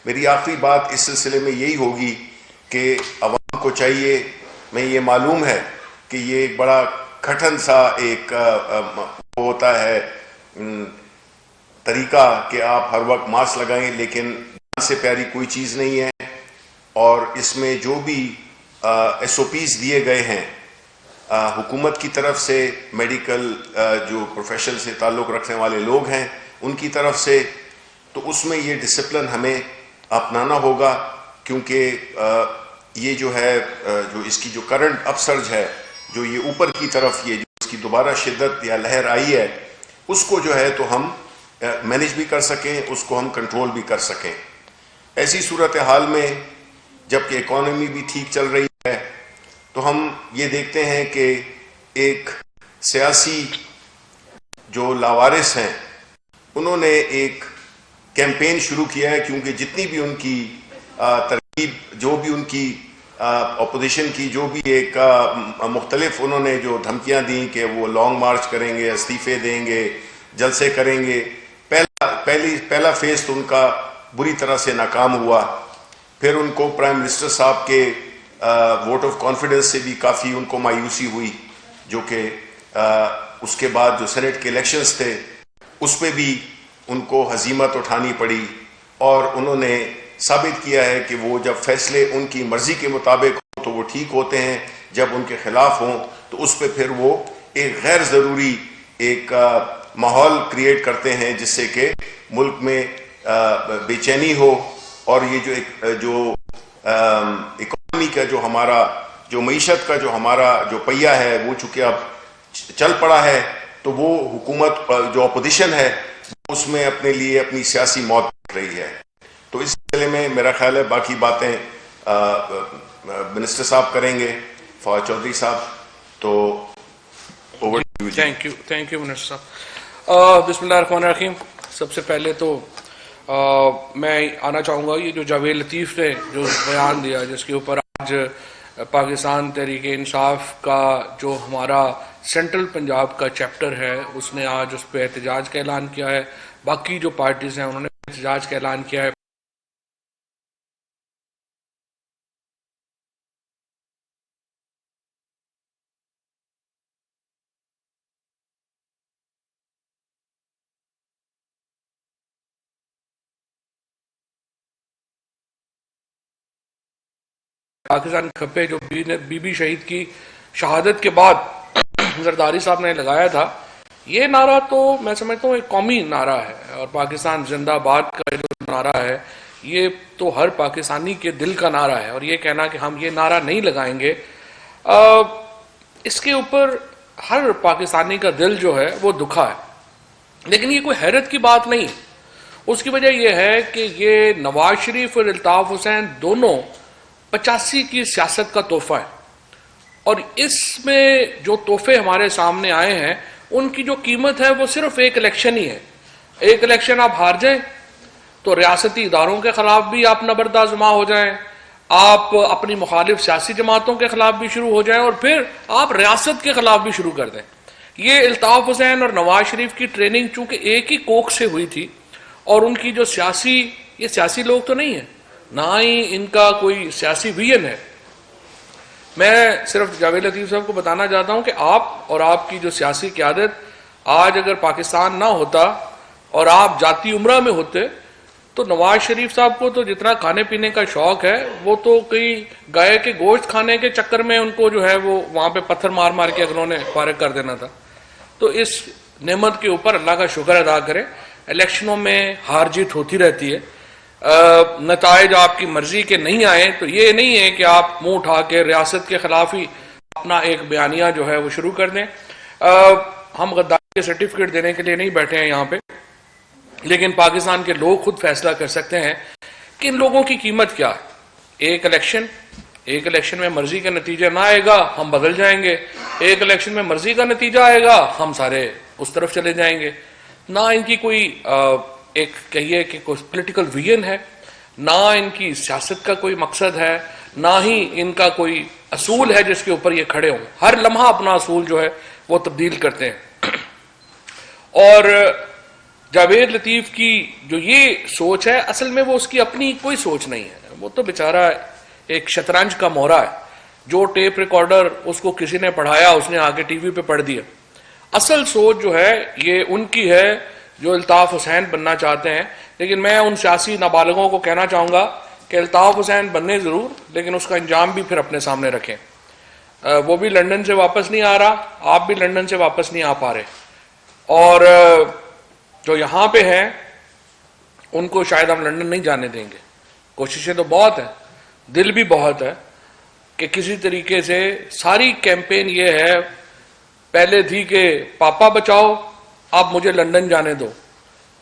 میری آخری بات اس سلسلے میں یہی ہوگی کہ عوام کو چاہیے، میں یہ معلوم ہے کہ یہ ایک بڑا کٹھن سا ایک ہوتا ہے طریقہ کہ آپ ہر وقت ماسک لگائیں، لیکن جان سے پیاری کوئی چیز نہیں ہے، اور اس میں جو بھی ایس او پیز دیے گئے ہیں حکومت کی طرف سے، میڈیکل جو پروفیشن سے تعلق رکھنے والے لوگ ہیں ان کی طرف سے، تو اس میں یہ ڈسپلن ہمیں اپنانا ہوگا، کیونکہ یہ جو ہے جو اس کی جو کرنٹ اپ سرج ہے، جو یہ اوپر کی طرف یہ جو اس کی دوبارہ شدت یا لہر آئی ہے، اس کو جو ہے تو ہم مینیج بھی کر سکیں، اس کو ہم کنٹرول بھی کر سکیں۔ ایسی صورتحال میں جب کہ اکانومی بھی ٹھیک چل رہی ہے، تو ہم یہ دیکھتے ہیں کہ ایک سیاسی جو لاوارث ہیں انہوں نے ایک کیمپین شروع کیا ہے، کیونکہ جتنی بھی ان کی ترکیب، جو بھی ان کی اپوزیشن کی جو بھی ایک مختلف انہوں نے جو دھمکیاں دیں کہ وہ لانگ مارچ کریں گے، استعفے دیں گے، جلسے کریں گے، پہلا فیز تو ان کا بری طرح سے ناکام ہوا۔ پھر ان کو پرائم منسٹر صاحب کے ووٹ آف کانفیڈنس سے بھی کافی ان کو مایوسی ہوئی، جو کہ اس کے بعد جو سینٹ کے الیکشنز تھے اس پہ بھی ان کو ہزیمت اٹھانی پڑی، اور انہوں نے ثابت کیا ہے کہ وہ جب فیصلے ان کی مرضی کے مطابق ہوں تو وہ ٹھیک ہوتے ہیں، جب ان کے خلاف ہوں تو اس پہ پھر وہ ایک غیر ضروری ایک ماحول کریٹ کرتے ہیں، جس سے کہ ملک میں بے چینی ہو، اور یہ جو اکانومی کا جو ہمارا جو معیشت کا جو ہمارا جو پہیہ ہے وہ چونکہ اب چل پڑا ہے، تو وہ حکومت جو اپوزیشن ہے اس میں اپنے لیے اپنی سیاسی موت دیکھ رہی ہے۔ تو اس سلسلے میں میرا خیال ہے باقی باتیں منسٹر صاحب کریں گے، فواد چودھری صاحب، تو over to you. Thank you minister صاحب۔ بسم اللہ الرحمن الرحیم۔ سب سے پہلے تو میں آنا چاہوں گا یہ جو جاوید لطیف نے جو بیان دیا، جس کے اوپر آج پاکستان تحریک انصاف کا جو ہمارا سینٹرل پنجاب کا چیپٹر ہے اس نے آج اس پہ احتجاج کا اعلان کیا ہے، باقی جو پارٹیز ہیں انہوں نے احتجاج کا اعلان کیا ہے۔ پاکستان کھپے جو بی بی شہید کی شہادت کے بعد زرداری صاحب نے لگایا تھا، یہ نعرہ تو میں سمجھتا ہوں ایک قومی نعرہ ہے، اور پاکستان زندہ باد کا جو نعرہ ہے یہ تو ہر پاکستانی کے دل کا نعرہ ہے، اور یہ کہنا کہ ہم یہ نعرہ نہیں لگائیں گے، اس کے اوپر ہر پاکستانی کا دل جو ہے وہ دکھا ہے۔ لیکن یہ کوئی حیرت کی بات نہیں، اس کی وجہ یہ ہے کہ یہ نواز شریف اور الطاف حسین دونوں 85 کی سیاست کا تحفہ ہے، اور اس میں جو تحفے ہمارے سامنے آئے ہیں ان کی جو قیمت ہے وہ صرف ایک الیکشن ہی ہے۔ ایک الیکشن آپ ہار جائیں تو ریاستی اداروں کے خلاف بھی آپ نبردآزما ہو جائیں، آپ اپنی مخالف سیاسی جماعتوں کے خلاف بھی شروع ہو جائیں، اور پھر آپ ریاست کے خلاف بھی شروع کر دیں۔ یہ الطاف حسین اور نواز شریف کی ٹریننگ چونکہ ایک ہی کوکھ سے ہوئی تھی، اور ان کی جو یہ سیاسی لوگ تو نہیں ہیں، نہ ہی ان کا کوئی سیاسی ویژن ہے۔ میں صرف جاوید لطیف صاحب کو بتانا چاہتا ہوں کہ آپ اور آپ کی جو سیاسی قیادت آج اگر پاکستان نہ ہوتا اور آپ جاتی عمرہ میں ہوتے تو نواز شریف صاحب کو تو جتنا کھانے پینے کا شوق ہے وہ تو کئی گائے کے گوشت کھانے کے چکر میں ان کو جو ہے وہ وہاں پہ پتھر مار مار کے انہوں نے فارغ کر دینا تھا۔ تو اس نعمت کے اوپر اللہ کا شکر ادا کریں۔ الیکشنوں میں ہار جیت ہوتی رہتی ہے، نتائج آپ کی مرضی کے نہیں آئے تو یہ نہیں ہے کہ آپ منہ اٹھا کے ریاست کے خلاف ہی اپنا ایک بیانیہ جو ہے وہ شروع کر دیں۔ ہم غداری کے سرٹیفکیٹ دینے کے لیے نہیں بیٹھے ہیں یہاں پہ، لیکن پاکستان کے لوگ خود فیصلہ کر سکتے ہیں کہ ان لوگوں کی قیمت کیا ہے۔ ایک الیکشن میں مرضی کا نتیجہ نہ آئے گا ہم بدل جائیں گے، ایک الیکشن میں مرضی کا نتیجہ آئے گا ہم سارے اس طرف چلے جائیں گے۔ نہ ان کی کوئی ایک کہیے کہ کوئی پولیٹیکل ویژن ہے، نہ ان کی سیاست کا کوئی مقصد ہے، نہ ہی ان کا کوئی اصول ہے جس کے اوپر یہ کھڑے ہوں۔ ہر لمحہ اپنا اصول جو ہے وہ تبدیل کرتے ہیں، اور جاوید لطیف کی جو یہ سوچ ہے اصل میں وہ اس کی اپنی کوئی سوچ نہیں ہے. وہ تو بیچارہ ایک شطرنج کا مورا ہے. جو ٹیپ ریکارڈر اس کو کسی نے پڑھایا اس نے آگے ٹی وی پہ پڑھ دیا. اصل سوچ جو ہے یہ ان کی ہے جو الطاف حسین بننا چاہتے ہیں. لیکن میں ان سیاسی نابالغوں کو کہنا چاہوں گا کہ الطاف حسین بننے ضرور لیکن اس کا انجام بھی پھر اپنے سامنے رکھیں. وہ بھی لندن سے واپس نہیں آ رہا, آپ بھی لندن سے واپس نہیں آ پا رہے, اور جو یہاں پہ ہیں ان کو شاید ہم لندن نہیں جانے دیں گے. کوششیں تو بہت ہیں, دل بھی بہت ہے کہ کسی طریقے سے ساری کیمپین یہ ہے, پہلے تھی کہ پاپا بچاؤ, اب مجھے لندن جانے دو.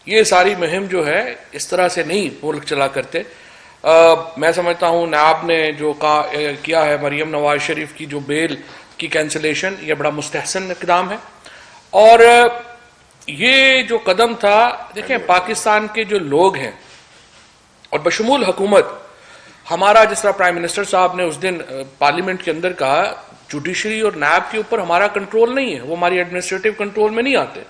یہ ساری مہم جو ہے اس طرح سے نہیں ملک چلا کرتے. میں سمجھتا ہوں نیب نے جو کیا ہے مریم نواز شریف کی جو بیل کی کینسلیشن, یہ بڑا مستحسن اقدام ہے. اور یہ جو قدم تھا, دیکھیں پاکستان کے جو لوگ ہیں اور بشمول حکومت, ہمارا جس طرح پرائم منسٹر صاحب نے اس دن پارلیمنٹ کے اندر کہا, جوڈیشری اور نیب کے اوپر ہمارا کنٹرول نہیں ہے, وہ ہماری ایڈمنسٹریٹو کنٹرول میں نہیں آتے.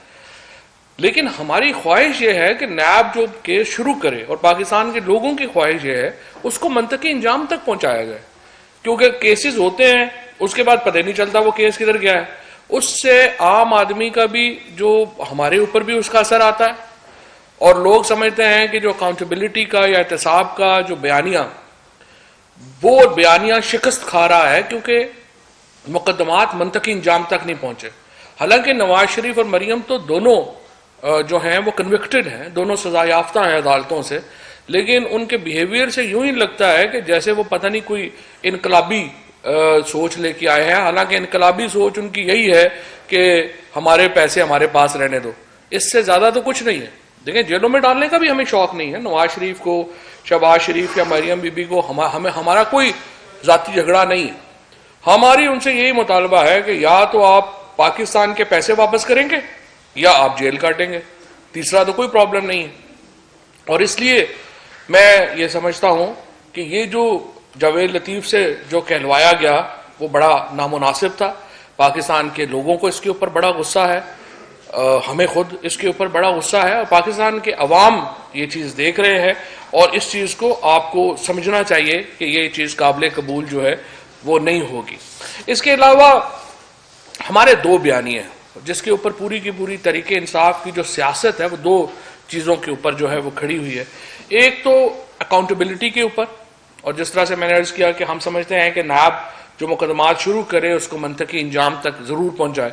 لیکن ہماری خواہش یہ ہے کہ نیب جو کیس شروع کرے, اور پاکستان کے لوگوں کی خواہش یہ ہے اس کو منطقی انجام تک پہنچایا جائے. کیونکہ کیسز ہوتے ہیں اس کے بعد پتہ نہیں چلتا وہ کیس کدھر گیا ہے. اس سے عام آدمی کا بھی جو ہمارے اوپر بھی اس کا اثر آتا ہے, اور لوگ سمجھتے ہیں کہ جو اکاؤنٹیبلٹی کا یا احتساب کا جو بیانیہ, وہ بیانیہ شکست کھا رہا ہے کیونکہ مقدمات منطقی انجام تک نہیں پہنچے. حالانکہ نواز شریف اور مریم تو دونوں جو ہیں وہ کنوکٹڈ ہیں, دونوں سزا یافتہ ہیں عدالتوں سے, لیکن ان کے بیہیویئر سے یوں ہی لگتا ہے کہ جیسے وہ پتہ نہیں کوئی انقلابی سوچ لے کے آئے ہیں. حالانکہ انقلابی سوچ ان کی یہی ہے کہ ہمارے پیسے ہمارے پاس رہنے دو, اس سے زیادہ تو کچھ نہیں ہے. دیکھیں جیلوں میں ڈالنے کا بھی ہمیں شوق نہیں ہے نواز شریف کو, شہباز شریف یا مریم بی بی کو, ہمارا کوئی ذاتی جھگڑا نہیں ہے. ہماری ان سے یہی مطالبہ ہے کہ یا تو آپ پاکستان کے پیسے واپس کریں گے یا آپ جیل کاٹیں گے, تیسرا تو کوئی پرابلم نہیں ہے. اور اس لیے میں یہ سمجھتا ہوں کہ یہ جو جاوید لطیف سے جو کہلوایا گیا وہ بڑا نامناسب تھا. پاکستان کے لوگوں کو اس کے اوپر بڑا غصہ ہے, ہمیں خود اس کے اوپر بڑا غصہ ہے, اور پاکستان کے عوام یہ چیز دیکھ رہے ہیں, اور اس چیز کو آپ کو سمجھنا چاہیے کہ یہ چیز قابل قبول جو ہے وہ نہیں ہوگی. اس کے علاوہ ہمارے دو بیانیے ہیں جس کے اوپر پوری کی پوری طریقے انصاف کی جو سیاست ہے وہ دو چیزوں کے اوپر جو ہے وہ کھڑی ہوئی ہے. ایک تو اکاؤنٹیبلٹی کے اوپر, اور جس طرح سے میں نے عرض کیا کہ ہم سمجھتے ہیں کہ نیب جو مقدمات شروع کرے اس کو منطقی انجام تک ضرور پہنچائے.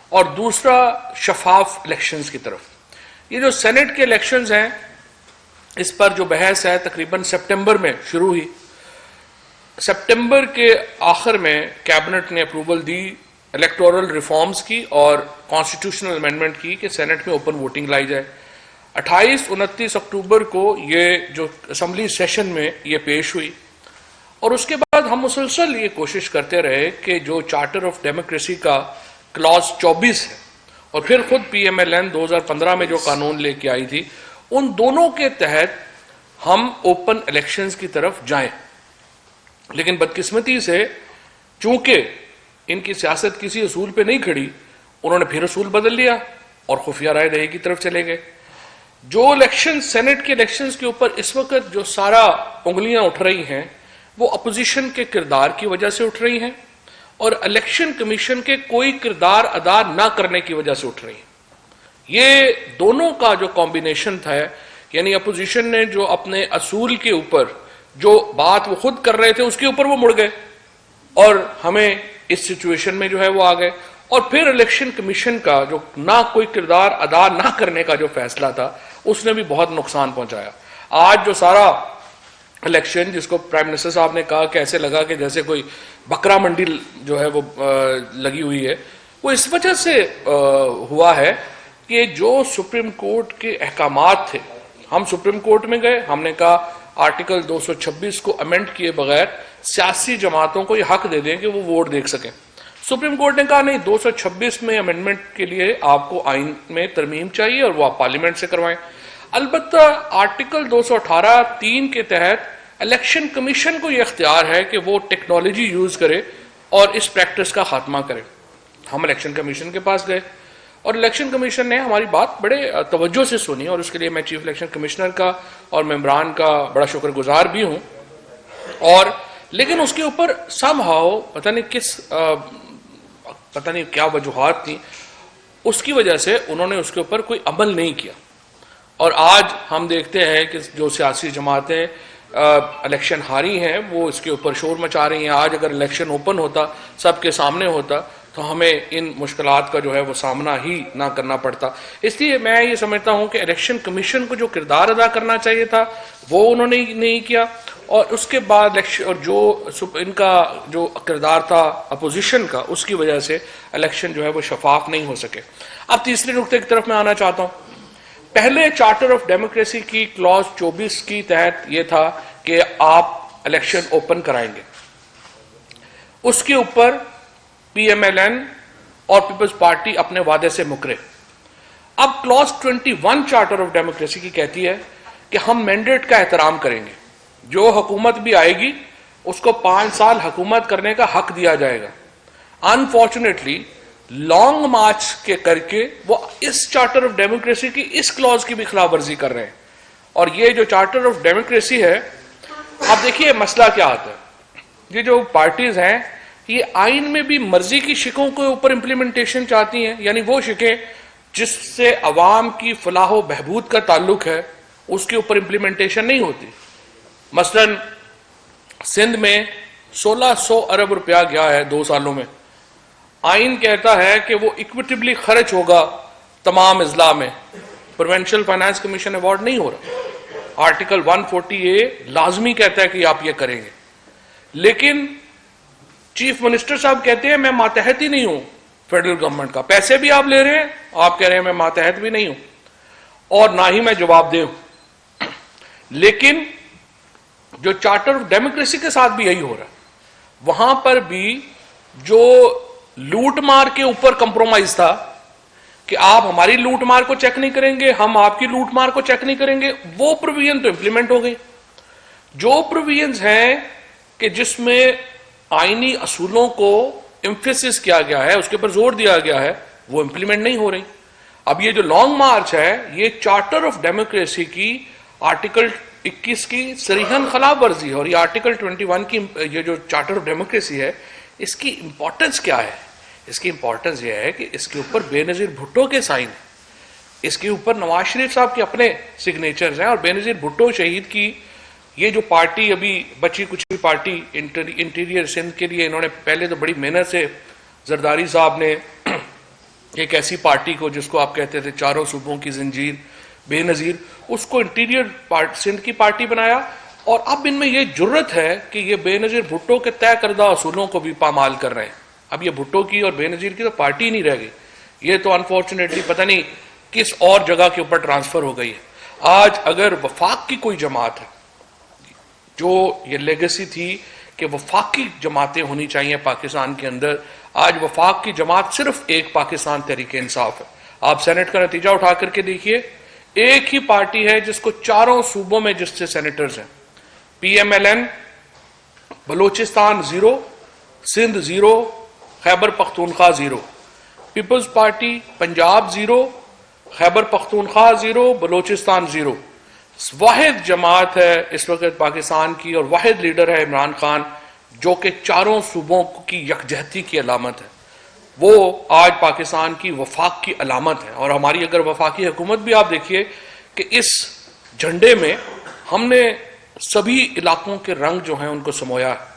اور دوسرا شفاف الیکشنز کی طرف. یہ جو سینٹ کے الیکشنز ہیں اس پر جو بحث ہے تقریباً سپٹمبر میں شروع ہوئی. سپٹمبر کے آخر میں کیبنٹ نے اپروول دی الیکٹورل ریفارمز کی اور کانسٹیٹیوشنل امینڈمنٹ کی کہ سینٹ میں اوپن ووٹنگ لائی جائے. 28-29 اکتوبر کو یہ جو اسمبلی سیشن میں یہ پیش ہوئی, اور اس کے بعد ہم مسلسل یہ کوشش کرتے رہے کہ جو چارٹر آف ڈیموکریسی کا کلاز 24 ہے, اور پھر خود پی ایم ایل این 2015 میں جو قانون لے کے آئی تھی, ان دونوں کے تحت ہم اوپن الیکشنز کی طرف جائیں. لیکن بدقسمتی سے چونکہ ان کی سیاست کسی اصول پہ نہیں کھڑی, انہوں نے پھر اصول بدل لیا اور خفیہ رائے دہی کی طرف چلے گئے. جو الیکشن سینٹ کے الیکشنز کے اوپر اس وقت جو سارا انگلیاں اٹھ رہی ہیں وہ اپوزیشن کے کردار کی وجہ سے اٹھ رہی ہیں, اور الیکشن کمیشن کے کوئی کردار ادا نہ کرنے کی وجہ سے اٹھ رہی ہیں. یہ دونوں کا جو کمبینیشن تھا, یعنی اپوزیشن نے جو اپنے اصول کے اوپر جو بات وہ خود کر رہے تھے اس کے اوپر وہ مڑ گئے, اور ہمیں اس سچویشن میں جو ہے وہ آ گئے. اور پھر الیکشن کمیشن کا جو نہ کوئی کردار ادا نہ کرنے کا جو فیصلہ تھا اس نے بھی بہت نقصان پہنچایا. آج جو سارا الیکشن جس کو پرائم منسٹر صاحب نے کہا کہ ایسے لگا کہ جیسے کوئی بکرا منڈی جو ہے وہ لگی ہوئی ہے, وہ اس وجہ سے ہوا ہے کہ جو سپریم کورٹ کے احکامات تھے, ہم سپریم کورٹ میں گئے, ہم نے کہا آرٹیکل 226 کو امینڈ کیے بغیر سیاسی جماعتوں کو یہ حق دے دیں کہ وہ ووٹ دیکھ سکیں. سپریم کورٹ نے کہا نہیں, 226 میں امینڈمنٹ کے لیے آپ کو آئین میں ترمیم چاہیے اور وہ آپ پارلیمنٹ سے کروائیں. البتہ آرٹیکل 218(3) کے تحت الیکشن کمیشن کو یہ اختیار ہے کہ وہ ٹیکنالوجی یوز کرے اور اس پریکٹس کا خاتمہ کرے. ہم الیکشن کمیشن کے پاس گئے, اور الیکشن کمیشن نے ہماری بات بڑے توجہ سے سنی، اور اس کے لیے میں چیف الیکشن کمشنر کا اور ممبران کا بڑا شکر گزار بھی ہوں. اور لیکن اس کے اوپر سم ہاؤ پتہ نہیں کیا وجوہات تھیں، اس کی وجہ سے انہوں نے اس کے اوپر کوئی عمل نہیں کیا. اور آج ہم دیکھتے ہیں کہ جو سیاسی جماعتیں الیکشن ہاری ہیں وہ اس کے اوپر شور مچا رہی ہیں. آج اگر الیکشن اوپن ہوتا، سب کے سامنے ہوتا، تو ہمیں ان مشکلات کا جو ہے وہ سامنا ہی نہ کرنا پڑتا. اس لیے میں یہ سمجھتا ہوں کہ الیکشن کمیشن کو جو کردار ادا کرنا چاہیے تھا وہ انہوں نے نہیں کیا، اور اس کے بعد اور جو ان کا جو کردار تھا اپوزیشن کا، اس کی وجہ سے الیکشن جو ہے وہ شفاف نہیں ہو سکے. اب تیسرے نقطے کی طرف میں آنا چاہتا ہوں. پہلے چارٹر آف ڈیموکریسی کی کلاز 24 کی تحت یہ تھا کہ آپ الیکشن اوپن کرائیں گے. اس کے اوپر پی ایم ایل این اور پیپلز پارٹی اپنے وعدے سے مکرے. اب کلاز 21 چارٹر آف ڈیموکریسی کی کہتی ہے کہ ہم مینڈیٹ کا احترام کریں گے، جو حکومت بھی آئے گی اس کو 5 سال حکومت کرنے کا حق دیا جائے گا. انفارچونیٹلی لانگ مارچ کے کر کے وہ اس چارٹر آف ڈیموکریسی کی اس کلاز کی بھی خلاف ورزی کر رہے ہیں. اور یہ جو چارٹر آف ڈیموکریسی ہے، اب دیکھیے مسئلہ کیا آتا ہے. یہ جو پارٹیز ہیں یہ آئین میں بھی مرضی کی شکوں کے اوپر امپلیمنٹیشن چاہتی ہیں، یعنی وہ شکیں جس سے عوام کی فلاح و بہبود کا تعلق ہے اس کے اوپر امپلیمنٹیشن نہیں ہوتی. مثلا سندھ میں 1600 ارب روپیہ گیا ہے 2 سالوں میں. آئین کہتا ہے کہ وہ اکویٹیبلی خرچ ہوگا تمام اضلاع میں. پروونشل فائنانس کمیشن ایوارڈ نہیں ہو رہا. آرٹیکل 140A لازمی کہتا ہے کہ آپ یہ کریں گے، لیکن چیف منسٹر صاحب کہتے ہیں میں ماتحت ہی نہیں ہوں فیڈرل گورنمنٹ کا. پیسے بھی آپ لے رہے ہیں، آپ کہہ رہے ہیں میں ماتحت بھی نہیں ہوں اور نہ ہی میں جواب دہ ہوں. لیکن جو چارٹر آف ڈیموکریسی کے ساتھ بھی یہی ہو رہا ہے. وہاں پر بھی جو لوٹ مار کے اوپر کمپرومائز تھا کہ آپ ہماری لوٹ مار کو چیک نہیں کریں گے، ہم آپ کی لوٹ مار کو چیک نہیں کریں گے، وہ پروویژن تو امپلیمنٹ ہو گئی. جو پروویژنز ہیں کہ جس میں آئینی اصولوں کو ایمفیسس کیا گیا ہے، اس کے اوپر زور دیا گیا ہے، وہ امپلیمنٹ نہیں ہو رہی. اب یہ جو لانگ مارچ ہے یہ چارٹر آف ڈیموکریسی کی آرٹیکل 21 کی صریحاً خلاف ورزی ہے. اور یہ آرٹیکل 21 کی یہ جو چارٹر آف ڈیموکریسی ہے اس کی امپورٹنس کیا ہے؟ اس کی امپورٹنس یہ ہے کہ اس کے اوپر بے نظیر بھٹو کے سائن ہیں، اس کے اوپر نواز شریف صاحب کے اپنے سگنیچرز ہیں. اور بے نظیر بھٹو شہید کی یہ جو پارٹی ابھی بچی کچھ بھی پارٹی انٹیریئر سندھ کے لیے انہوں نے پہلے تو بڑی محنت سے زرداری صاحب نے ایک ایسی پارٹی کو جس کو آپ کہتے تھے چاروں صوبوں کی زنجیر بے نظیر، اس کو انٹیریئر سندھ کی پارٹی بنایا. اور اب ان میں یہ جرت ہے کہ یہ بے نظیر بھٹو کے طے کردہ اصولوں کو بھی پامال کر رہے ہیں. اب یہ بھٹو کی اور بے نظیر کی تو پارٹی ہی نہیں رہ گئی. یہ تو انفارچونیٹلی پتہ نہیں کس اور جگہ کے اوپر ٹرانسفر ہو گئی ہے. آج اگر وفاق کی کوئی جماعت ہے، جو یہ لیگسی تھی کہ وفاقی جماعتیں ہونی چاہیے پاکستان کے اندر، آج وفاق کی جماعت صرف ایک پاکستان تحریک انصاف ہے. آپ سینٹ کا نتیجہ اٹھا کر کے دیکھیے، ایک ہی پارٹی ہے جس کو چاروں صوبوں میں جس سے سینیٹرز ہیں. پی ایم ایل این بلوچستان 0، سندھ 0، خیبر پختونخوا 0. پیپلز پارٹی پنجاب 0، خیبر پختونخوا 0، بلوچستان 0. واحد جماعت ہے اس وقت پاکستان کی اور واحد لیڈر ہے عمران خان، جو کہ چاروں صوبوں کی یکجہتی کی علامت ہے. وہ آج پاکستان کی وفاق کی علامت ہے. اور ہماری اگر وفاقی حکومت بھی آپ دیکھیے کہ اس جھنڈے میں ہم نے سبھی علاقوں کے رنگ جو ہیں ان کو سمویا ہے.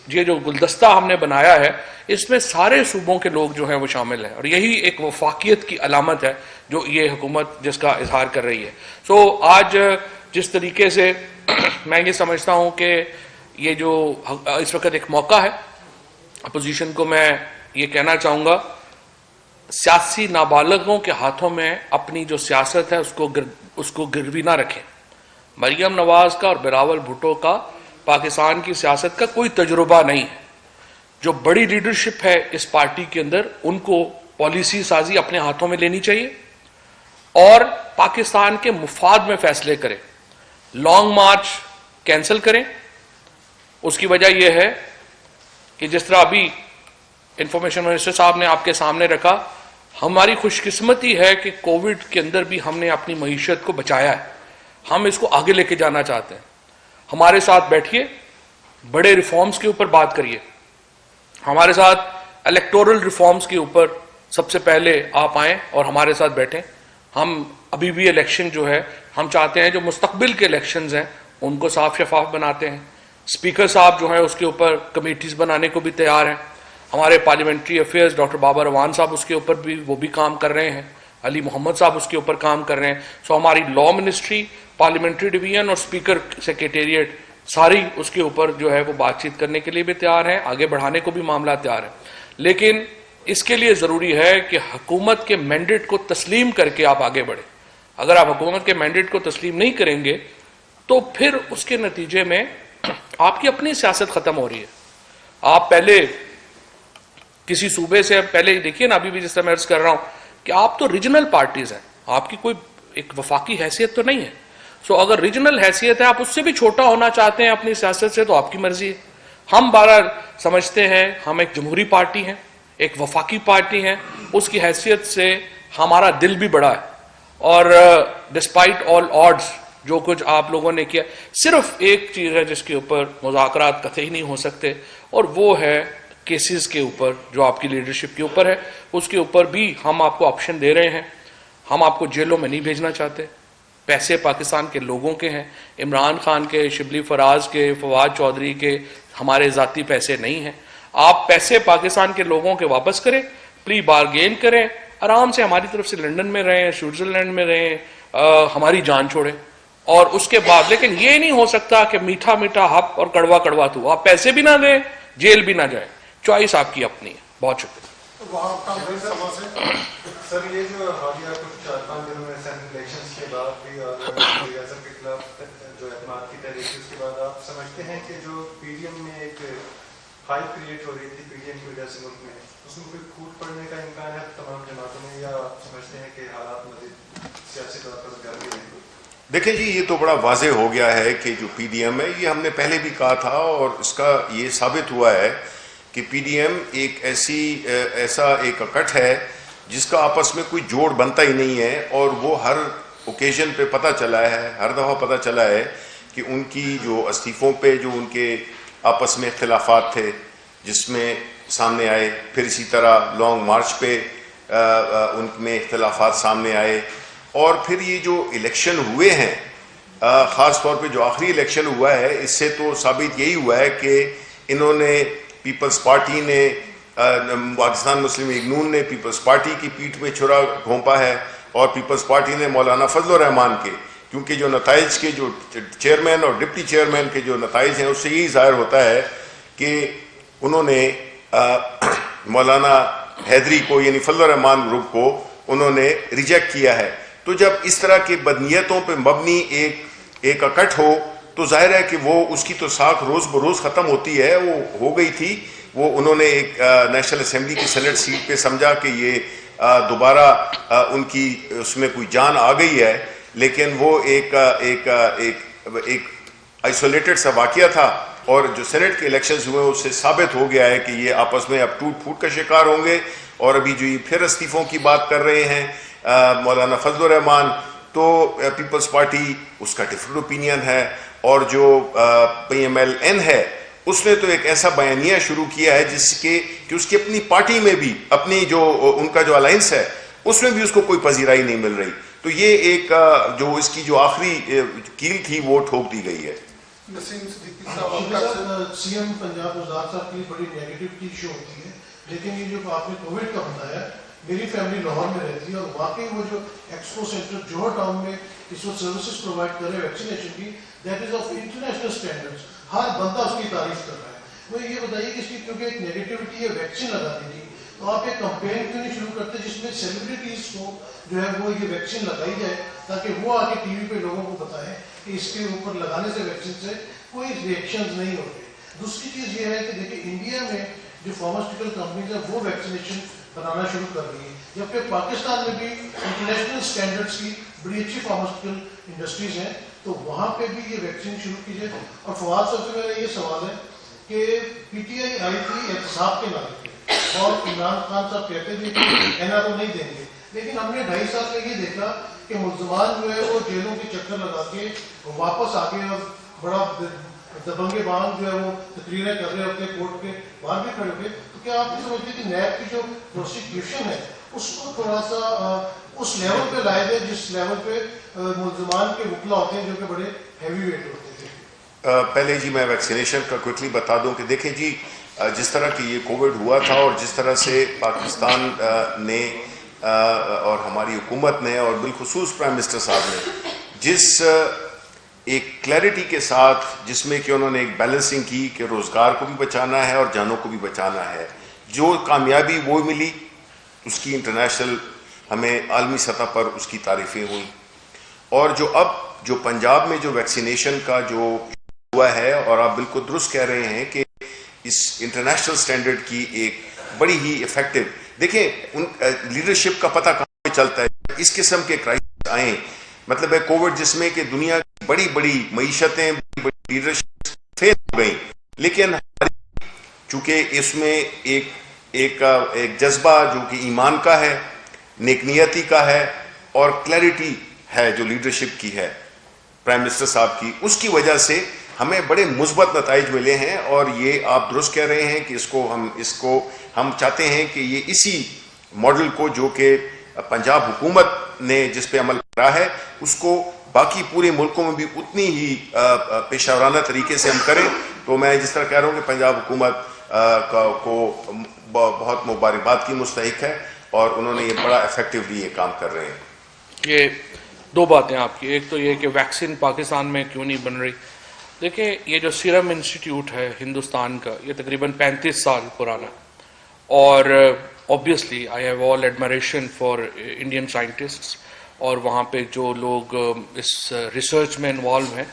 یہ جو گلدستہ ہم نے بنایا ہے اس میں سارے صوبوں کے لوگ جو ہیں وہ شامل ہیں، اور یہی ایک وفاقیت کی علامت ہے جو یہ حکومت جس کا اظہار کر رہی ہے. آج جس طریقے سے میں یہ سمجھتا ہوں کہ یہ جو اس وقت ایک موقع ہے، اپوزیشن کو میں یہ کہنا چاہوں گا سیاسی نابالغوں کے ہاتھوں میں اپنی جو سیاست ہے اس کو گروی نہ رکھیں. مریم نواز کا اور بلاول بھٹو کا پاکستان کی سیاست کا کوئی تجربہ نہیں ہے. جو بڑی لیڈرشپ ہے اس پارٹی کے اندر ان کو پالیسی سازی اپنے ہاتھوں میں لینی چاہیے اور پاکستان کے مفاد میں فیصلے کریں. لانگ مارچ کینسل کریں. اس کی وجہ یہ ہے کہ جس طرح ابھی انفارمیشن منسٹر صاحب نے آپ کے سامنے رکھا، ہماری خوش قسمتی ہے کہ کووڈ کے اندر بھی ہم نے اپنی معیشت کو بچایا ہے. ہم اس کو آگے لے کے جانا چاہتے ہیں. ہمارے ساتھ بیٹھیے, بڑے ریفارمز کے اوپر بات کریے. ہمارے ساتھ الیکٹورل ریفارمز کے اوپر سب سے پہلے آپ آئیں اور ہمارے ساتھ بیٹھیں. ہم ابھی بھی الیکشن جو ہے ہم چاہتے ہیں جو مستقبل کے الیکشنز ہیں ان کو صاف شفاف بناتے ہیں. اسپیکر صاحب جو ہیں اس کے اوپر کمیٹیز بنانے کو بھی تیار ہیں. ہمارے parliamentary affairs doctor Babar Awan صاحب اس کے اوپر بھی وہ بھی کام کر رہے ہیں. علی محمد صاحب اس کے اوپر کام کر رہے ہیں. سو ہماری لا منسٹری, پارلیمنٹری ڈویژن اور اسپیکر سیکریٹریٹ ساری اس کے اوپر جو ہے وہ بات چیت کرنے کے لیے بھی تیار ہیں, آگے بڑھانے کو بھی معاملہ تیار ہے. لیکن اس کے لیے ضروری ہے کہ حکومت کے مینڈیٹ کو تسلیم کر کے آپ آگے بڑھیں. اگر آپ حکومت کے مینڈیٹ کو تسلیم نہیں کریں گے تو پھر اس کے نتیجے میں آپ کی اپنی سیاست ختم ہو رہی ہے. آپ پہلے کسی صوبے سے پہلے دیکھیے نا, ابھی بھی جس طرح میں عرض کر رہا ہوں کہ آپ تو ریجنل پارٹیز ہیں, آپ کی کوئی ایک وفاقی حیثیت تو نہیں ہے. سو اگر ریجنل حیثیت ہے, آپ اس سے بھی چھوٹا ہونا چاہتے ہیں اپنی سیاست سے, تو آپ کی مرضی ہے. ہم بہرحال سمجھتے ہیں ہم ایک جمہوری پارٹی ہیں, ایک وفاقی پارٹی ہیں, اس کی حیثیت سے ہمارا دل بھی بڑا ہے. اور ڈسپائٹ آل آڈز جو کچھ آپ لوگوں نے کیا, صرف ایک چیز ہے جس کے اوپر مذاکرات قطعی نہیں ہو سکتے, اور وہ ہے کیسز کے اوپر جو آپ کی لیڈرشپ کے اوپر ہے. اس کے اوپر بھی ہم آپ کو آپشن دے رہے ہیں. ہم آپ کو جیلوں میں نہیں بھیجنا چاہتے. پیسے پاکستان کے لوگوں کے ہیں, عمران خان کے, شبلی فراز کے, فواد چودھری کے, ہمارے ذاتی پیسے نہیں ہیں. آپ پیسے پاکستان کے لوگوں کے واپس کریں, پلی بارگین کریں, آرام سے ہماری طرف سے لنڈن میں رہیں, سوئٹزرلینڈ میں رہیں, ہماری جان چھوڑیں. اور اس کے بعد لیکن یہ نہیں ہو سکتا کہ میٹھا میٹھا ہپ اور کڑوا کڑوا تو. آپ پیسے بھی نہ دیں, جیل بھی نہ جائیں. چوائس آپ کی اپنی ہے. بہت شکریہ. سر یہ جو حالیہ کچھ 4-5 دنوں میں الیکشنز کے بعد بھی اور ریاست کے خلاف جو اعتماد کی تحریک اس کے بعد آپ سمجھتے ہیں کہ جو پی ڈی ایم میں ایک ہائی کریٹ ہو رہی تھی پی ڈی ایم کی وجہ سے ملک میں, اس میں کوئی پھوٹ پڑنے کا امکان ہے تمام جماعتوں میں, یا آپ سمجھتے ہیں کہ حالات مزید سیاسی طور پر گرمی رہیں گے؟ دیکھیں جی, یہ تو بڑا واضح ہو گیا ہے کہ جو پی ڈی ایم ہے, یہ ہم نے پہلے بھی کہا تھا اور اس کا یہ ثابت ہوا ہے کہ پی ڈی ایم ایک ایسا ایک اکٹ ہے جس کا آپس میں کوئی جوڑ بنتا ہی نہیں ہے. اور وہ ہر اوکیزن پہ پتہ چلا ہے, ہر دفعہ پتہ چلا ہے کہ ان کی جو استعفوں پہ جو ان کے آپس میں اختلافات تھے جس میں سامنے آئے, پھر اسی طرح لانگ مارچ پہ ان میں اختلافات سامنے آئے, اور پھر یہ جو الیکشن ہوئے ہیں, خاص طور پہ جو آخری الیکشن ہوا ہے, اس سے تو ثابت یہی ہوا ہے کہ انہوں نے پیپلز پارٹی نے, پاکستان مسلم لیگ نون نے پیپلز پارٹی کی پیٹھ میں چھرا گھونپا ہے, اور پیپلز پارٹی نے مولانا فضل الرحمان کے, کیونکہ جو نتائج کے جو چیئرمین اور ڈپٹی چیئرمین کے جو نتائج ہیں اس سے یہی ظاہر ہوتا ہے کہ انہوں نے مولانا حیدری کو یعنی فضل الرحمان گروپ کو انہوں نے ریجیکٹ کیا ہے. تو جب اس طرح کے بدنیتوں پہ مبنی ایک اکٹ ہو تو ظاہر ہے کہ وہ اس کی تو ساکھ روز بروز ختم ہوتی ہے. وہ ہو گئی تھی, وہ انہوں نے ایک نیشنل اسمبلی کی سینٹ سیٹ پہ سمجھا کہ یہ دوبارہ ان کی اس میں کوئی جان آ گئی ہے, لیکن وہ ایک آئسولیٹڈ سا واقعہ تھا. اور جو سینٹ کے الیکشنز ہوئے اس سے ثابت ہو گیا ہے کہ یہ آپس میں اب ٹوٹ پھوٹ کا شکار ہوں گے. اور ابھی جو یہ پھر استعفوں کی بات کر رہے ہیں مولانا فضل الرحمان, تو پیپلز پارٹی اس کا ڈفرنٹ اوپینین ہے, اور جو پی ایم ایل این ہے اس نے تو ایک ایسا بیانیہ شروع کیا ہے جس کے کہ اس کی اپنی پارٹی میں بھی اپنی جو ان کا جو الائنس ہے اس میں بھی اس کو کوئی پذیرائی نہیں مل رہی. تو یہ ایک جو اس کی جو آخری کیل تھی وہ ٹھوک دی گئی ہے. سی ایم پنجاب وزار صاحب کی بڑی نیگیٹیوٹی ایشو ہوتی ہے, لیکن یہ جو آپ نے کووڈ کا بتایا, میری فیملی لاہور میں رہتی ہے, اور واقعی وہ جو ایکسپو سینٹر جوہر ٹاؤن میں اس وقت سروسز پرووائڈ کر رہے ہیں ویکسینیشن کی, that is of international standards. ہر بندہ اس کی تعریف کر رہا ہے. وہ یہ بتائیے کہ اس کی کیونکہ ایک نیگیٹیوٹی ہے ویکسین لگانے کی, تو آپ ایک کمپین کیوں نہیں شروع کرتے جس میں سیلیبریٹیز کو جو ہے وہ یہ ویکسین لگائی جائے, تاکہ وہ آگے ٹی وی پہ لوگوں کو بتائیں کہ اس کے اوپر لگانے سے ویکسین سے کوئی ریئیکشنز نہیں ہوتے. دوسری چیز یہ ہے کہ دیکھیں انڈیا میں جو فارماسیوٹیکل کمپنیز ہیں وہ ویکسینیشن بنانا شروع کر رہی ہیں, جبکہ پاکستان میں بھی انٹرنیشنل اسٹینڈرڈس کی بڑی اچھی فارماسیوٹیکل انڈسٹریز ہیں, تو وہاں پہ بھی یہ ویکسین شروع کیجیے. اور فواد صاحب سے میرا یہ سوال ہے کہ پی ٹی آئی آئی تھی احتساب کے نام پہ, اور عمران خان صاحب کہتے تھے کہ این آر او نہیں دیں گے، لیکن ہم نے 2.5 سال میں یہ دیکھا کہ ملزمان جو ہے وہ جیلوں کے چکر لگا کے واپس آ گئے اور بڑا دبنگے بان جو ہے وہ تقریریں کر رہے ہوتے کورٹ کے باہر بھی کھڑے ہوئے. تو کیا آپ نہیں سمجھتے کہ نیب کی جو پروسیکیوشن ہے اس کو تھوڑا سا اس لیول پہ لائے گئے جس لیول پہ ملزمان کے وکلا ہوتے ہیں جو کہ بڑے ہیوی ویٹ ہوتے ہیں؟ پہلے جی میں ویکسینیشن کا کوئکلی بتا دوں کہ دیکھیں جی جس طرح کہ یہ کووڈ ہوا تھا اور جس طرح سے پاکستان نے اور ہماری حکومت نے اور بالخصوص پرائم منسٹر صاحب نے جس ایک کلیئرٹی کے ساتھ جس میں کہ انہوں نے ایک بیلنسنگ کی کہ روزگار کو بھی بچانا ہے اور جانوں کو بھی بچانا ہے، جو کامیابی وہ ملی اس کی انٹرنیشنل ہمیں عالمی سطح پر اس کی تعریفیں ہوئیں. اور جو پنجاب میں جو ویکسینیشن کا جو ہوا ہے، اور آپ بالکل درست کہہ رہے ہیں کہ اس انٹرنیشنل سٹینڈرڈ کی ایک بڑی ہی افیکٹو، دیکھیں لیڈرشپ کا پتہ کہاں پہ چلتا ہے اس قسم کے کرائسس آئیں، مطلب ہے کووڈ جس میں کہ دنیا کی بڑی بڑی معیشتیں بڑی بڑی لیڈرشپ فیل ہو گئیں، لیکن چونکہ اس میں ایک جذبہ جو کہ ایمان کا ہے، نیک نیتی کا ہے اور کلیئرٹی ہے جو لیڈرشپ کی ہے پرائم منسٹر صاحب کی، اس کی وجہ سے ہمیں بڑے مثبت نتائج ملے ہیں. اور یہ آپ درست کہہ رہے ہیں کہ اس کو ہم چاہتے ہیں کہ یہ اسی ماڈل کو جو کہ پنجاب حکومت نے جس پہ عمل کرا ہے اس کو باقی پورے ملکوں میں بھی اتنی ہی پیشہ ورانہ طریقے سے ہم کریں. تو میں جس طرح کہہ رہا ہوں کہ پنجاب حکومت کو بہت مبارکباد کی مستحق ہے اور انہوں نے یہ بڑا ایفیکٹولی یہ کام کر رہے ہیں. یہ دو باتیں آپ کی، ایک تو یہ کہ ویکسین پاکستان میں کیوں نہیں بن رہی. دیکھیں یہ جو سیرم انسٹیٹیوٹ ہے ہندوستان کا یہ تقریباً 35 سال پرانا، اور obviously I have all admiration for Indian scientists، اور وہاں پہ جو لوگ اس ریسرچ میں انوالو ہیں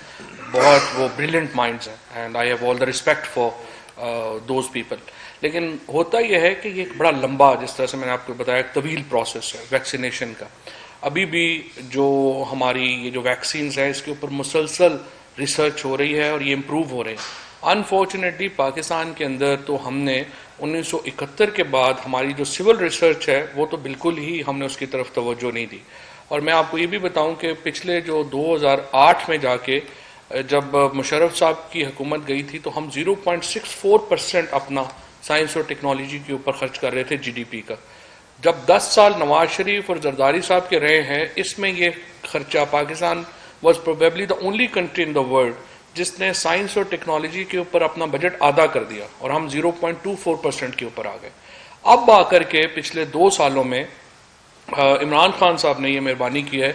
بہت وہ بریلینٹ مائنڈز ہیں، and I have all the respect for those people. لیکن ہوتا یہ ہے کہ یہ ایک بڑا لمبا، جس طرح سے میں نے آپ کو بتایا، ایک طویل پروسیس ہے ویکسینیشن کا. ابھی بھی جو ہماری یہ جو ویکسینز ہیں اس کے اوپر مسلسل ریسرچ ہو رہی ہے اور یہ امپروو ہو رہے ہیں. انفارچونیٹلی پاکستان کے اندر تو ہم نے 1971 کے بعد ہماری جو سول ریسرچ ہے وہ تو بالکل ہی ہم نے اس کی طرف توجہ نہیں دی. اور میں آپ کو یہ بھی بتاؤں کہ پچھلے جو 2008 میں جا کے جب مشرف صاحب کی حکومت گئی تھی تو ہم 0.64% اپنا سائنس اور ٹیکنالوجی کے اوپر خرچ کر رہے تھے جی ڈی پی کا. جب 10 سال نواز شریف اور زرداری صاحب کے رہے ہیں اس میں یہ خرچہ، Pakistan was probably the only country in the world جس نے سائنس اور ٹیکنالوجی کے اوپر اپنا بجٹ آدھا کر دیا، اور ہم 0.24% کے اوپر آ گئے. اب آ کر کے پچھلے 2 سالوں میں عمران خان صاحب نے یہ مہربانی کی ہے،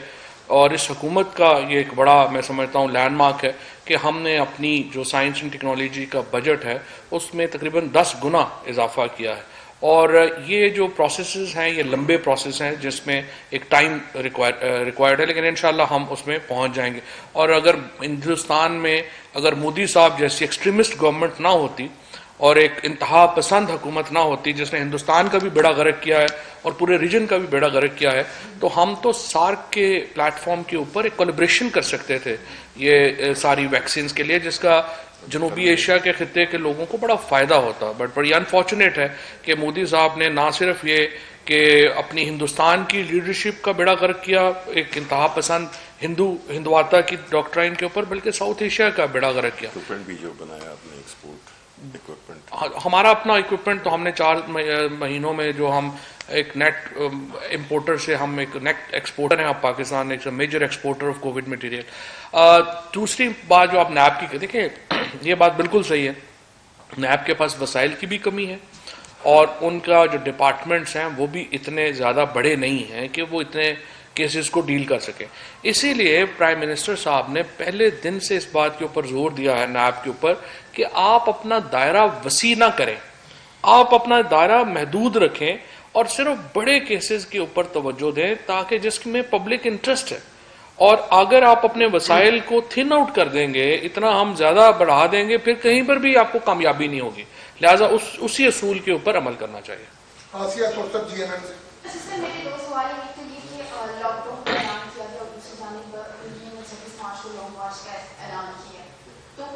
اور اس حکومت کا یہ ایک بڑا میں سمجھتا ہوں لینڈ مارک ہے کہ ہم نے اپنی جو سائنس اینڈ ٹیکنالوجی کا بجٹ ہے اس میں تقریباً 10 گنا اضافہ کیا ہے. اور یہ جو پروسیسز ہیں یہ لمبے پروسیس ہیں جس میں ایک ٹائم ریکوائرڈ ہے، لیکن انشاءاللہ ہم اس میں پہنچ جائیں گے. اور اگر ہندوستان میں اگر مودی صاحب جیسی ایکسٹریمسٹ گورنمنٹ نہ ہوتی اور ایک انتہا پسند حکومت نہ ہوتی جس نے ہندوستان کا بھی بیڑا غرق کیا ہے اور پورے ریجن کا بھی بیڑا غرق کیا ہے، تو ہم تو سارک کے پلیٹ فارم کے اوپر ایک کولیبریشن کر سکتے تھے یہ ساری ویکسینز کے لیے، جس کا جنوبی ایشیا کے خطے کے لوگوں کو بڑا فائدہ ہوتا. بٹ بڑی انفارچونیٹ ہے کہ مودی صاحب نے نہ صرف یہ کہ اپنی ہندوستان کی لیڈرشپ کا بیڑا غرق کیا ایک انتہا پسند ہندواتا کی ڈاکٹرائن کے اوپر، بلکہ ساؤتھ ایشیا کا بیڑا غرق کیا. بھی جو بنایا آپ نے ایکسپورٹ ہمارا اپنا اکوپمنٹ تو ہم نے 4 مہینوں میں جو ہم ایک نیٹ امپورٹر سے ہم ایک نیٹ ایکسپورٹر ہیں. اب پاکستان ایک major exporter of COVID material. دوسری بات جو آپ نیب کی، دیکھیں یہ بات بالکل صحیح ہے، نیب کے پاس وسائل کی بھی کمی ہے اور ان کا جو ڈپارٹمنٹس ہیں وہ بھی اتنے زیادہ بڑے نہیں ہیں کہ وہ اتنے کیسز کو ڈیل کر سکیں. اسی لیے پرائم منسٹر صاحب نے پہلے دن سے اس بات کے اوپر زور دیا ہے نیب کے اوپر کہ آپ اپنا دائرہ وسیع نہ کریں، آپ اپنا دائرہ محدود رکھیں اور صرف بڑے کیسز کے اوپر توجہ دیں تاکہ جس میں پبلک انٹرسٹ ہے. اور اگر آپ اپنے وسائل کو تھن آؤٹ کر دیں گے، اتنا ہم زیادہ بڑھا دیں گے، پھر کہیں پر بھی آپ کو کامیابی نہیں ہوگی. لہٰذا اسی اصول کے اوپر عمل کرنا چاہیے. آسیہ ترسب جی این این سے. میرے 2 سوال ہیں. تو یہ کہ لاک ڈاؤن کا اعلان کیا گیا اور دوسری جانب 26 مارچ کو لانگ مارچ کا اعلان کیا، تو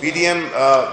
PDM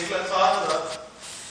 1,07,000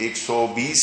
$120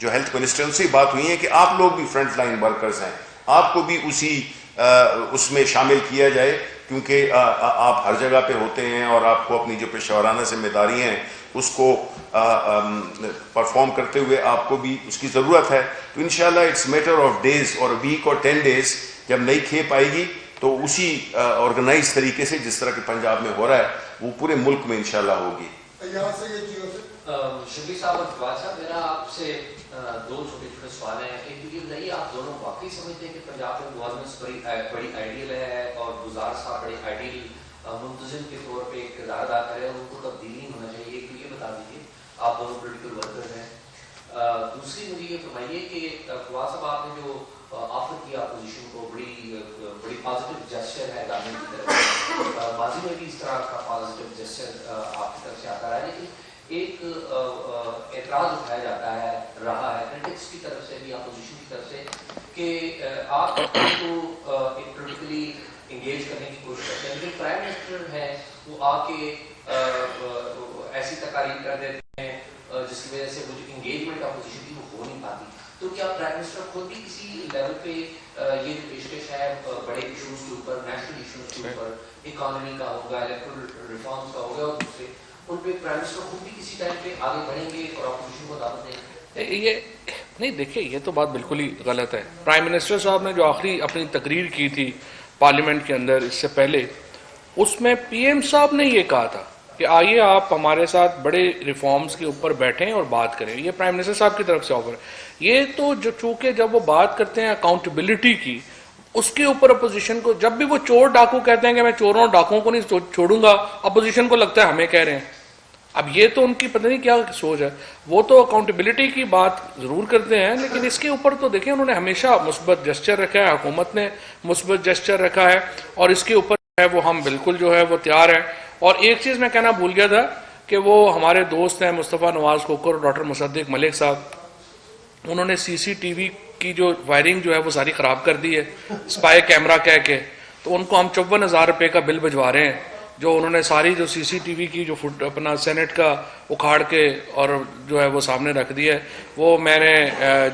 جو ہیلتھ منسٹر ان سے بات ہوئی ہے کہ آپ لوگ بھی فرنٹ لائن ورکرز ہیں, آپ کو بھی اس میں شامل کیا جائے, کیونکہ آپ ہر جگہ پہ ہوتے ہیں اور آپ کو اپنی جو پیشہ ورانہ ذمہ داری ہیں اس کو پرفارم کرتے ہوئے آپ کو بھی اس کی ضرورت ہے. تو انشاءاللہ اٹس میٹر آف ڈیز اور ویک اور 10 days جب نئی کھیپ آئے گی تو اسی آرگنائز طریقے سے جس طرح کہ پنجاب میں ہو رہا ہے وہ پورے ملک میں انشاءاللہ ہوگی. یہاں سے یہ جیو سے شبلی صاحب اور فواد صاحب, میرا آپ سے 2 چھوٹے چھوٹے سوال ہیں. ایک تو یہ بتائیے, آپ دونوں واقعی سمجھتے ہیں کہ پنجاب میں گورننس بڑی آئیڈیل ہے اور گزار صاحب بڑے آئیڈیل منتظم کے طور پہ ایک کردار ادا کرے اور ان کو تبدیلی ہونا چاہیے؟ ایک تو یہ بتا دیجیے, آپ دونوں پولیٹیکل ورکر ہیں. دوسری مجھے یہ فرمائیے کہ فواد صاحب آپ نے جو آفر کیا اپوزیشن کو, بڑی پازیٹیو جسچر ہے گورنمنٹ کی طرف سے, ماضی میں بھی اس طرح کا پازیٹیو جسچر آپ کی طرف سے آتا رہا ہے, لیکن ایک اعتراض اٹھایا جاتا ہے رہا ہے کرٹکس کی طرف سے بھی, اپوزیشن کی طرف سے, کہ آپ کو ایک پولیٹیکلی انگیج کرنے کی کوشش کرتے ہیں لیکن پرائم منسٹر ہے وہ آ کے ایسی تقاریر کر دیتے ہیں جس کی وجہ سے وہ جو انگیجمنٹ اپوزیشن کی وہ ہو نہیں پاتی. تو کیا پرائم منسٹر خود بھی کسی لیول پہ یہ جو پیشکش ہے بڑے ایشوز کے اوپر, نیشنل ایشوز کے اوپر, اکانومی کا ہوگا, الیکٹرل ریفارمس کا ہوگا, اور دوسرے ان پہ پرائم منسٹر خود بھی کسی ٹائم پہ آگے بڑھیں گے اور اپوزیشن کو دعوت دیں گے؟ یہ نہیں, دیکھیے یہ تو بات بالکل ہی غلط ہے. پرائم منسٹر صاحب نے جو آخری اپنی تقریر کی تھی پارلیمنٹ کے اندر اس سے پہلے, اس میں پی ایم صاحب نے یہ کہا تھا کہ آئیے آپ ہمارے ساتھ بڑے ریفارمز کے اوپر بیٹھیں اور بات کریں. یہ پرائم منسٹر صاحب کی طرف سے آفر ہے. یہ تو جو چونکہ جب وہ بات کرتے ہیں اکاؤنٹیبلٹی کی, اس کے اوپر اپوزیشن کو, جب بھی وہ چور ڈاکو کہتے ہیں کہ میں چوروں اور ڈاکوؤں کو نہیں چھوڑوں گا, اپوزیشن کو لگتا ہے ہمیں کہہ رہے ہیں. اب یہ تو ان کی پتہ نہیں کیا سوچ ہے. وہ تو اکاؤنٹیبلٹی کی بات ضرور کرتے ہیں, لیکن اس کے اوپر تو دیکھیں انہوں نے ہمیشہ مثبت جسچر رکھا ہے, حکومت نے مثبت جسچر رکھا ہے, اور اس کے اوپر ہے وہ ہم بالکل جو ہے وہ تیار ہیں. اور ایک چیز میں کہنا بھول گیا تھا کہ وہ ہمارے دوست ہیں مصطفیٰ نواز کھوکھر اور ڈاکٹر مصدق ملک صاحب, انہوں نے CCTV کی جو وائرنگ جو ہے وہ ساری خراب کر دی ہے اسپائی کیمرہ کہہ کے. تو ان کو ہم 54,000 روپے کا بل بھجوا رہے ہیں, جو انہوں نے ساری جو CCTV کی جو اپنا سینٹ کا اکھاڑ کے اور جو ہے وہ سامنے رکھ دی ہے. وہ میں نے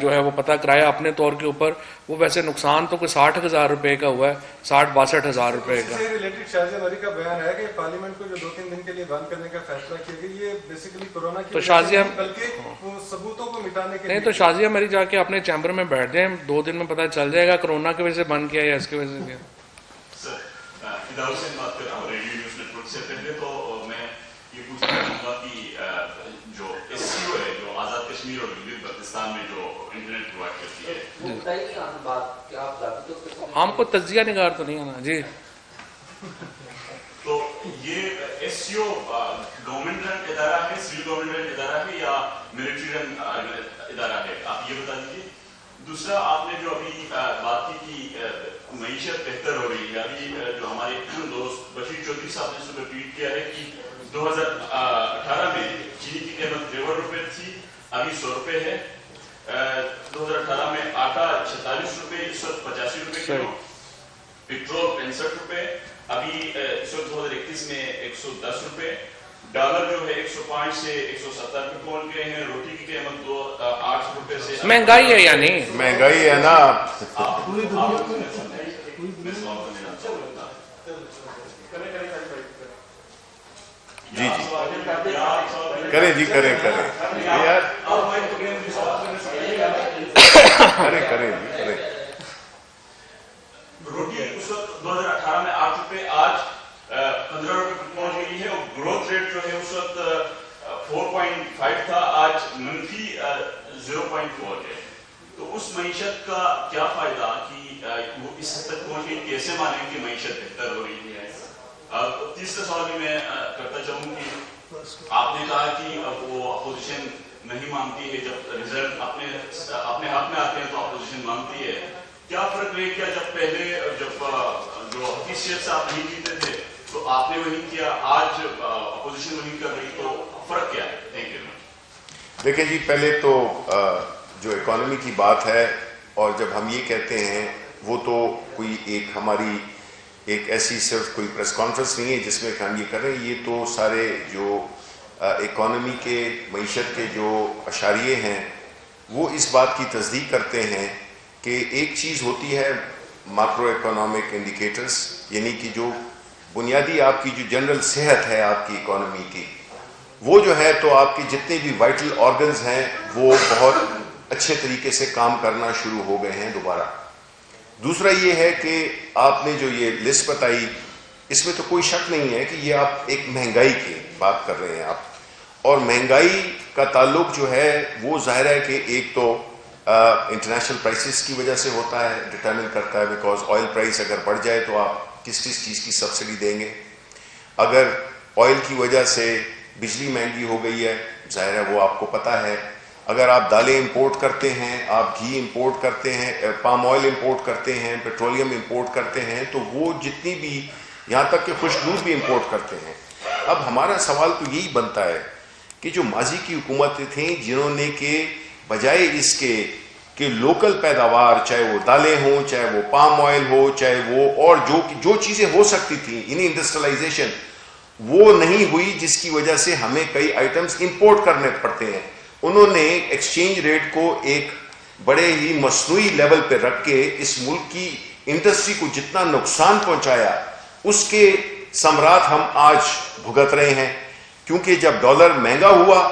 جو ہے وہ پتہ کرایا اپنے طور کے اوپر, وہ ویسے نقصان تو کوئی 60,000 روپے کا ہوا ہے, 60-62,000 روپے کا. اس سے ریلیٹڈ شازیہ نوری کا بیان ہے کہ پارلیمنٹ کو جو 2-3 دن کے لیے بند کرنے کا فیصلہ کیا گیا, یہ بیسیکلی کورونا کی تو شازیہ بلکہ ثبوتوں کو مٹانے کے نہیں, تو شازیہ میری جا کے اپنے چیمبر میں بیٹھ جائیں, 2 دن میں پتہ چل جائے گا کورونا کی وجہ سے بند کیا یا اس کی وجہ سے کیا. اداروں سے بات کر رہا ہوں ریڈیو نیوز نیٹ ورک سے. پہلے تو میں یہ پوچھنا چاہوں گا کہ جو SCO ہے جو آزاد کشمیر اور گلگت بلتستان میں جو انٹرنیٹ پرووائڈ کرتی ہے, وہ بتائیے کہ آپ بات کہ آپ ذاتی طور پہ ہم کو تجزیہ نگار تو نہیں آنا جی. تو یہ SCO گورنمنٹ رن ادارہ ہے, سول گورنمنٹ رن ادارہ ہے یا ملٹری رن ادارہ ہے, آپ یہ بتا دیجیے. دوسرا, آپ نے جو ابھی بات کی کہ معیشت بہتر ہو رہی ہے, ابھی جو ہمارے دوست بشیر چودھری صاحب نے صبح ٹویٹ کیا ہے کہ 2018 میں چینی کی قیمت 53 روپے تھی, ابھی 100 روپے ہے. 2018 میں آٹا 46 روپے, اس وقت 85 روپے کلو. پیٹرول 65 روپے, ابھی اس وقت 2021 میں 110 روپے. ڈالر جو ہے 105 سے 170 پہ پہنچ گئے ہیں. روٹی کی قیمت 8 روپے سے. مہنگائی ہے یا نہیں؟ مہنگائی ہے نا. جی جی کریں جی کریں یار کریں جی کریں. روٹی اس وقت 2018 میں 8 روپے, آج 15 روپے پہنچ گئی ہے, اور گروتھ ریٹ جو ہے اس وقت 4.5 تھا, آج منفی 0.4 ہے. تو اس معیشت کا کیا فائدہ کہ وہ اس حد تک پہنچ گئی, کیسے مانیں کہ معیشت بہتر ہو رہی ہے. تیسرا سوال بھی میں کرتا چاہوں کہ آپ نے کہا کہ وہ اپوزیشن نہیں مانگتی ہے, جب ریزلٹ اپنے ہاتھ میں آتے ہیں تو اپوزیشن مانگتی ہے. کیا فرق رہے کیا جب پہلے جب جو حقیقت سے آپ نہیں جیتے تھے تو آپ نے وہی کیا, آج اپوزیشن وہی کر رہی, تو فرق کیا ہے؟ Thank you. دیکھیں جی, پہلے تو جو اکانومی کی بات ہے, اور جب ہم یہ کہتے ہیں وہ تو کوئی ایک ہماری ایک ایسی صرف کوئی پریس کانفرنس نہیں ہے جس میں کہ ہم یہ کر رہے ہیں. یہ تو سارے جو اکانومی کے معیشت کے جو اشاریے ہیں وہ اس بات کی تصدیق کرتے ہیں کہ ایک چیز ہوتی ہے ماکرو اکنامک انڈیکیٹرز، یعنی کہ جو بنیادی آپ کی جو جنرل صحت ہے آپ کی اکانومی کی، وہ جو ہے تو آپ کے جتنے بھی وائٹل آرگنز ہیں وہ بہت اچھے طریقے سے کام کرنا شروع ہو گئے ہیں دوبارہ۔ دوسرا یہ ہے کہ آپ نے جو یہ لسٹ بتائی، اس میں تو کوئی شک نہیں ہے کہ یہ آپ ایک مہنگائی کی بات کر رہے ہیں آپ، اور مہنگائی کا تعلق جو ہے وہ ظاہر ہے کہ ایک تو انٹرنیشنل پرائسز کی وجہ سے ہوتا ہے، ڈٹرمن کرتا ہے، بیکاز آئل پرائس اگر بڑھ جائے تو آپ کس چیز کی سبسڈی دیں گے۔ اگر آئل کی وجہ سے بجلی مہنگی ہو گئی ہے، ظاہر ہے وہ آپ کو پتہ ہے۔ اگر آپ دالیں امپورٹ کرتے ہیں، آپ گھی امپورٹ کرتے ہیں، پام آئل امپورٹ کرتے ہیں، پیٹرولیم امپورٹ کرتے ہیں، تو وہ جتنی بھی، یہاں تک کہ خشک دودھ بھی امپورٹ کرتے ہیں۔ اب ہمارا سوال تو یہی بنتا ہے کہ جو ماضی کی حکومتیں تھیں جنہوں نے کہ بجائے اس کے کہ لوکل پیداوار، چاہے وہ دالیں ہوں، چاہے وہ پام آئل ہو، چاہے وہ اور جو چیزیں ہو سکتی تھیں، یعنی انڈسٹریلائزیشن وہ نہیں ہوئی، جس کی وجہ سے ہمیں کئی آئٹمز امپورٹ کرنے پڑتے ہیں۔ انہوں نے ایکسچینج ریٹ کو ایک بڑے ہی مصنوعی لیول پہ رکھ کے اس ملک کی انڈسٹری کو جتنا نقصان پہنچایا، اس کے ثمرات ہم آج بھگت رہے ہیں۔ کیونکہ جب ڈالر مہنگا ہوا،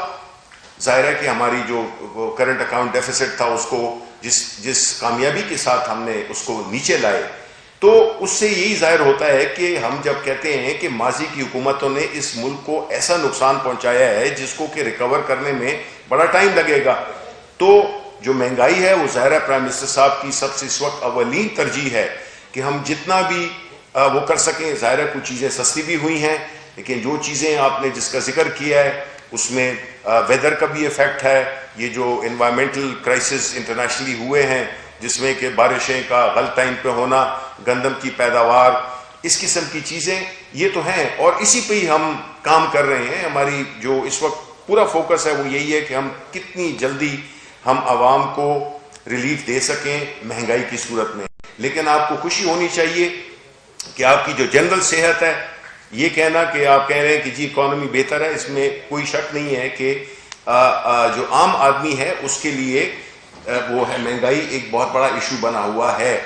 ظاہر ہے کہ ہماری جو کرنٹ اکاؤنٹ ڈیفیسٹ تھا اس کو جس کامیابی کے ساتھ ہم نے اس کو نیچے لائے، تو اس سے یہی ظاہر ہوتا ہے کہ ہم جب کہتے ہیں کہ ماضی کی حکومتوں نے اس ملک کو ایسا نقصان پہنچایا ہے جس کو کہ ریکور کرنے میں بڑا ٹائم لگے گا، تو جو مہنگائی ہے وہ ظاہر ہے پرائم منسٹر صاحب کی سب سے اس وقت اولین ترجیح ہے کہ ہم جتنا بھی وہ کر سکیں۔ ظاہر ہے کچھ چیزیں سستی بھی ہوئی ہیں، لیکن جو چیزیں آپ نے جس کا ذکر کیا ہے اس میں ویدر کا بھی ایفیکٹ ہے، یہ جو انوائرمنٹل کرائسس انٹرنیشنلی ہوئے ہیں جس میں کہ بارشیں کا غلط ٹائم پہ ہونا، گندم کی پیداوار، اس قسم کی چیزیں یہ تو ہیں، اور اسی پہ ہی ہم کام کر رہے ہیں۔ ہماری جو اس وقت پورا فوکس ہے وہ یہی ہے کہ ہم کتنی جلدی ہم عوام کو ریلیف دے سکیں مہنگائی کی صورت میں۔ لیکن آپ کو خوشی ہونی چاہیے کہ آپ کی جو جنرل صحت ہے، یہ کہنا کہ آپ کہہ رہے ہیں کہ جی اکانومی بہتر ہے، اس میں کوئی شک نہیں ہے کہ جو عام آدمی ہے اس کے لیے وہ ہے مہنگائی ایک بہت بڑا ایشو بنا ہوا ہے۔